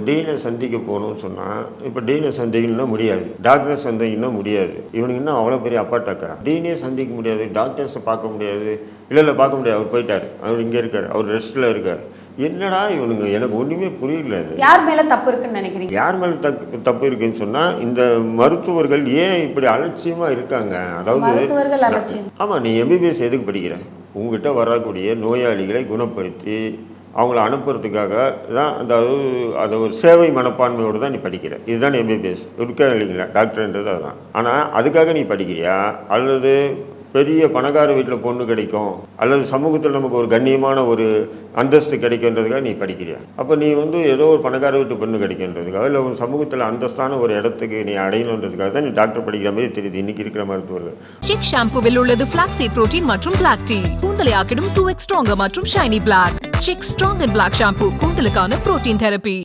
டீனை சந்திக்க போகணும்னு சொன்னால் இப்போ டீனை சந்திக்கணும்னா முடியாது, டாக்டரை சந்திக்கணும்னா முடியாது. இவனுக்கு இன்னும் அவ்வளோ பெரிய அப்பாட்டாக்கிறான். டீனே சந்திக்க முடியாது, டாக்டர்ஸை பார்க்க முடியாது. இல்லை பார்க்க முடியாது, அவர் போயிட்டார், அவர் இங்கே இருக்கார், அவர் ரெஸ்ட்டில் இருக்கார். என்னடா இவனுங்க, எனக்கு ஒன்றுமே புரியல. யார் மேலே தப்பு இருக்குன்னு நினைக்கிறீங்க? யார் மேலே தப்பு இருக்குன்னு சொன்னால் இந்த மருத்துவர்கள் ஏன் இப்படி அலட்சியமாக இருக்காங்க? அதாவது ஆமாம், நீ எம்பிபிஎஸ் எதுக்கு படிக்கிற? உங்ககிட்ட வரக்கூடிய நோயாளிகளை குணப்படுத்தி அவங்கள அனுப்புறதுக்காக தான், அதை ஒரு சேவை மனப்பான்மையோடு தான் நீ படிக்கிற. இதுதான் எம்பிபிஎஸ் இருக்கா இல்லைங்களா? டாக்டர்ன்றது அதுதான். ஆனால் அதுக்காக நீ படிக்கிறியா, அல்லது பெரிய பணக்கார வீட்டில் பொண்ணு கிடைக்கும், அல்லது சமூகத்தில் நமக்கு ஒரு கண்ணியமான ஒரு அந்தஸ்து கிடைக்கின்றதுக்காக நீ படிக்கிறியா? அப்போ நீ ஏதோ ஒரு பணக்கார வீட்டு பொண்ணு கிடைக்கின்றதுக்காக, இல்லை ஒரு சமூகத்தில் அந்தஸ்தான ஒரு இடத்துக்கு நீ அடையணுன்றதுக்காக தான் நீ டாக்டர் படிக்கிற மாதிரி தெரியுது இன்னைக்கு இருக்கிற மருத்துவர்கள். சிக் ஷாம்புவில் உள்ளது ஃபிளாக்ஸீட் புரோட்டீன் மற்றும் பிளாக் டீ. கூந்தலை ஆக்கிடும் 2x ஸ்ட்ராங்கர் மற்றும் shiny black. Chik strong and black shampoo கூந்தலுக்கான புரோட்டீன் தெரப்பி.